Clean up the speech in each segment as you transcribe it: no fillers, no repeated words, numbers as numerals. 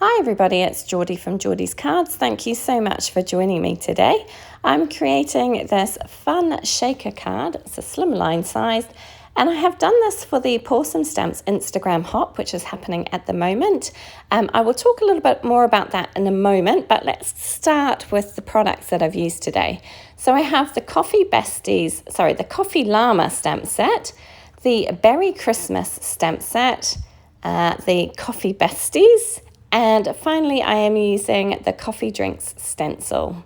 Hi everybody, it's Geordie from Geordie's Cards. Thank you so much for joining me today. I'm creating this fun shaker card. It's a slimline sized, and I have done this for the Pawsome Stamps Instagram hop, which is happening at the moment. I will talk a little bit more about that in a moment, but let's start with the products that I've used today. So I have the Coffee Llama stamp set, the Berry Christmas stamp set, the Coffee Besties, and finally, I am using the Coffee Drinks Stencil.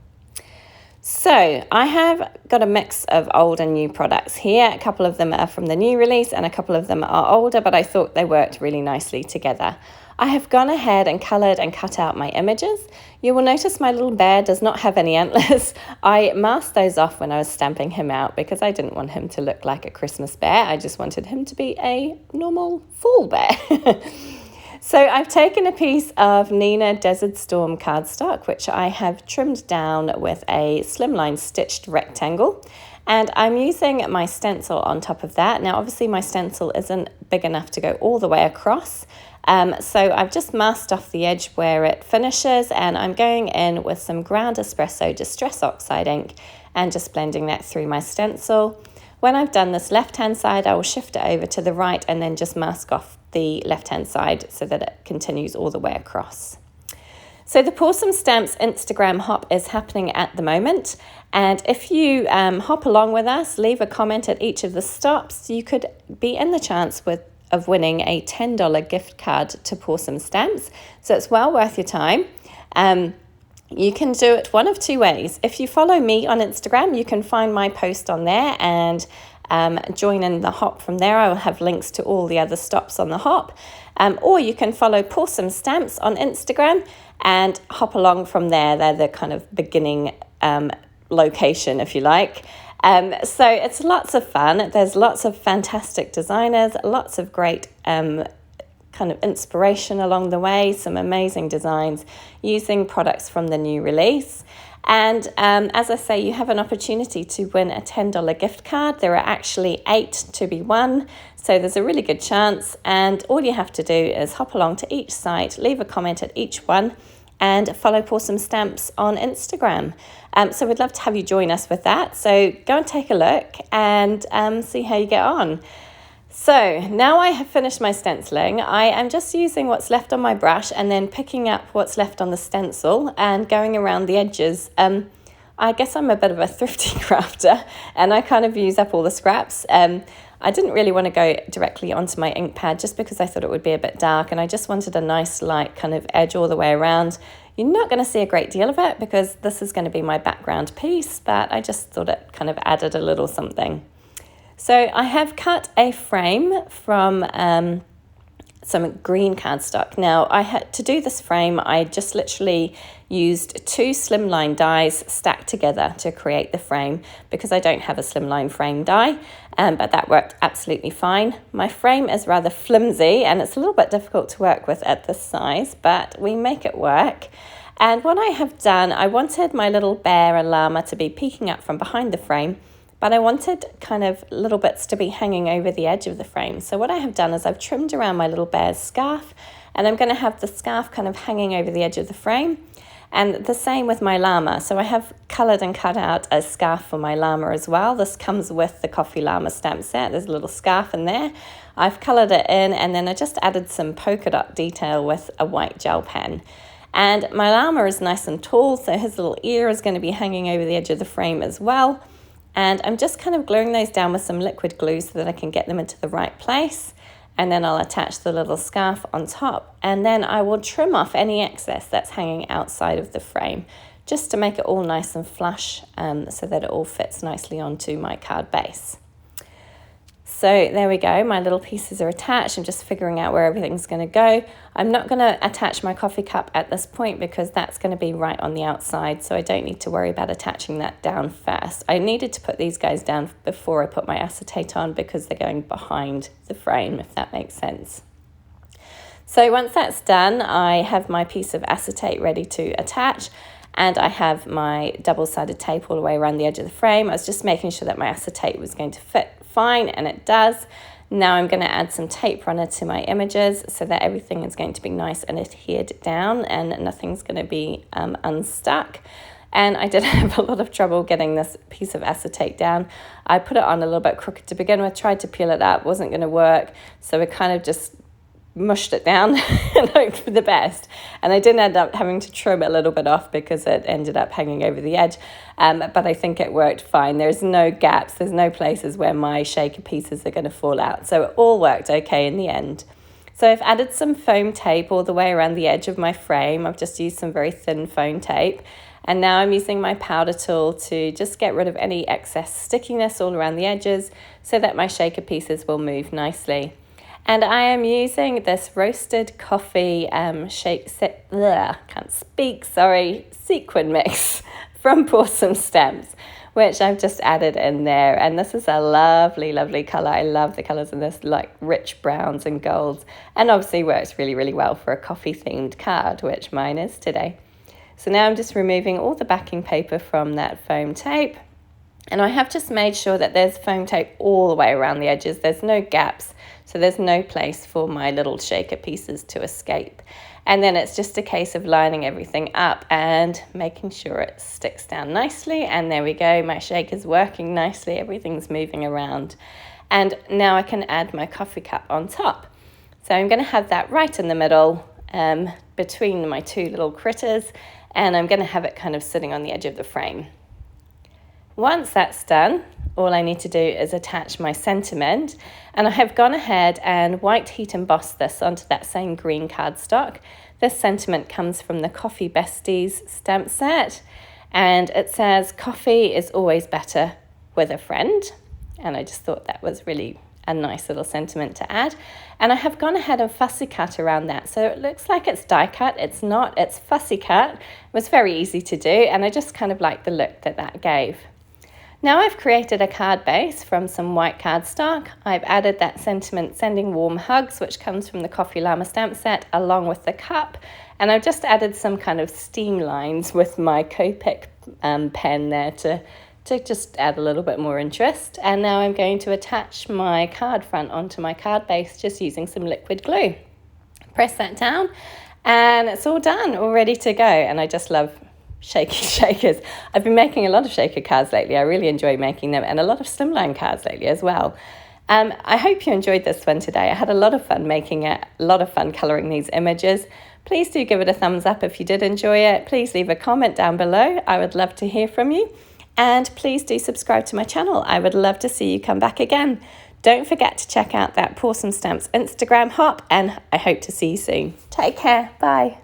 So I have got a mix of old and new products here. A couple of them are from the new release and a couple of them are older, but I thought they worked really nicely together. I have gone ahead and coloured and cut out my images. You will notice my little bear does not have any antlers. I masked those off when I was stamping him out because I didn't want him to look like a Christmas bear. I just wanted him to be a normal fall bear. So I've taken a piece of Neenah Desert Storm cardstock, which I have trimmed down with a slimline stitched rectangle, and I'm using my stencil on top of that. Now obviously my stencil isn't big enough to go all the way across, so I've just masked off the edge where it finishes, and I'm going in with some ground Espresso Distress Oxide ink and just blending that through my stencil. When I've done this left-hand side, I will shift it over to the right and then just mask off the left-hand side so that it continues all the way across. So the Pawsome Stamps Instagram hop is happening at the moment. And if you hop along with us, leave a comment at each of the stops, you could be in the chance of winning a $10 gift card to Pawsome Stamps. So it's well worth your time. You can do it one of two ways. If you follow me on Instagram, you can find my post on there and join in the hop from there. I will have links to all the other stops on the hop. Or you can follow Pawsome Stamps on Instagram and hop along from there. They're the kind of beginning location, if you like. So it's lots of fun. There's lots of fantastic designers, lots of great kind of inspiration along the way, some amazing designs using products from the new release. And as I say, you have an opportunity to win a $10 gift card. There are actually 8 to be won, so there's a really good chance. And all you have to do is hop along to each site, leave a comment at each one, and follow Pawsome Stamps on Instagram. So we'd love to have you join us with that. So go and take a look and see how you get on. So now I have finished my stenciling. I am just using what's left on my brush and then picking up what's left on the stencil and going around the edges. I guess I'm a bit of a thrifty crafter and I kind of use up all the scraps. I didn't really want to go directly onto my ink pad just because I thought it would be a bit dark, and I just wanted a nice light kind of edge all the way around. You're not going to see a great deal of it because this is going to be my background piece, but I just thought it kind of added a little something. So I have cut a frame from some green cardstock. Now to do this frame, I just literally used 2 slimline dies stacked together to create the frame because I don't have a slimline frame die, but that worked absolutely fine. My frame is rather flimsy and it's a little bit difficult to work with at this size, but we make it work. And what I have done, I wanted my little bear and llama to be peeking up from behind the frame, but I wanted kind of little bits to be hanging over the edge of the frame. So what I have done is I've trimmed around my little bear's scarf, and I'm going to have the scarf kind of hanging over the edge of the frame. And the same with my llama. So I have coloured and cut out a scarf for my llama as well. This comes with the Coffee Llama stamp set. There's a little scarf in there. I've coloured it in, and then I just added some polka dot detail with a white gel pen. And my llama is nice and tall, so his little ear is going to be hanging over the edge of the frame as well. And I'm just kind of gluing those down with some liquid glue so that I can get them into the right place. And then I'll attach the little scarf on top. And then I will trim off any excess that's hanging outside of the frame, just to make it all nice and flush so that it all fits nicely onto my card base. So there we go, my little pieces are attached. I'm just figuring out where everything's going to go. I'm not going to attach my coffee cup at this point because that's going to be right on the outside, so I don't need to worry about attaching that down first. I needed to put these guys down before I put my acetate on because they're going behind the frame, if that makes sense. So once that's done, I have my piece of acetate ready to attach, and I have my double-sided tape all the way around the edge of the frame. I was just making sure that my acetate was going to fit fine, and it does. Now I'm going to add some tape runner to my images so that everything is going to be nice and adhered down and nothing's going to be unstuck. And I did have a lot of trouble getting this piece of acetate down. I put it on a little bit crooked to begin with, tried to peel it up, wasn't going to work. So we kind of just mushed it down and hoped for the best. And I did end up having to trim a little bit off because it ended up hanging over the edge. But I think it worked fine. There's no gaps. There's no places where my shaker pieces are going to fall out. So it all worked okay in the end. So I've added some foam tape all the way around the edge of my frame. I've just used some very thin foam tape. And now I'm using my powder tool to just get rid of any excess stickiness all around the edges so that my shaker pieces will move nicely. And I am using this roasted coffee sequin mix from Pawsome Stamps, which I've just added in there. And this is a lovely, lovely color. I love the colors in this, like rich browns and golds, and obviously works really, really well for a coffee themed card, which mine is today. So now I'm just removing all the backing paper from that foam tape. And I have just made sure that there's foam tape all the way around the edges. There's no gaps, so there's no place for my little shaker pieces to escape. And then it's just a case of lining everything up and making sure it sticks down nicely. And there we go, my shaker's working nicely, everything's moving around. And now I can add my coffee cup on top. So I'm going to have that right in the middle between my two little critters. And I'm going to have it kind of sitting on the edge of the frame. Once that's done, all I need to do is attach my sentiment. And I have gone ahead and white heat embossed this onto that same green cardstock. This sentiment comes from the Coffee Besties stamp set. And it says, "Coffee is always better with a friend." And I just thought that was really a nice little sentiment to add. And I have gone ahead and fussy cut around that. So it looks like it's die cut. It's not, it's fussy cut. It was very easy to do, and I just kind of like the look that that gave. Now I've created a card base from some white cardstock. I've added that sentiment "Sending Warm Hugs," which comes from the Coffee Llama stamp set, along with the cup. And I've just added some kind of steam lines with my Copic pen there to just add a little bit more interest. And now I'm going to attach my card front onto my card base just using some liquid glue. Press that down and it's all done, all ready to go. And I just love shaky shakers. I've been making a lot of shaker cards lately. I really enjoy making them, and a lot of slimline cards lately as well. I hope you enjoyed this one today. I had a lot of fun making it, a lot of fun coloring these images. Please do give it a thumbs up if you did enjoy it. Please leave a comment down below. I would love to hear from you. And please do subscribe to my channel. I would love to see you come back again. Don't forget to check out that Pawsome Stamps Instagram hop, and I hope to see you soon. Take care. Bye.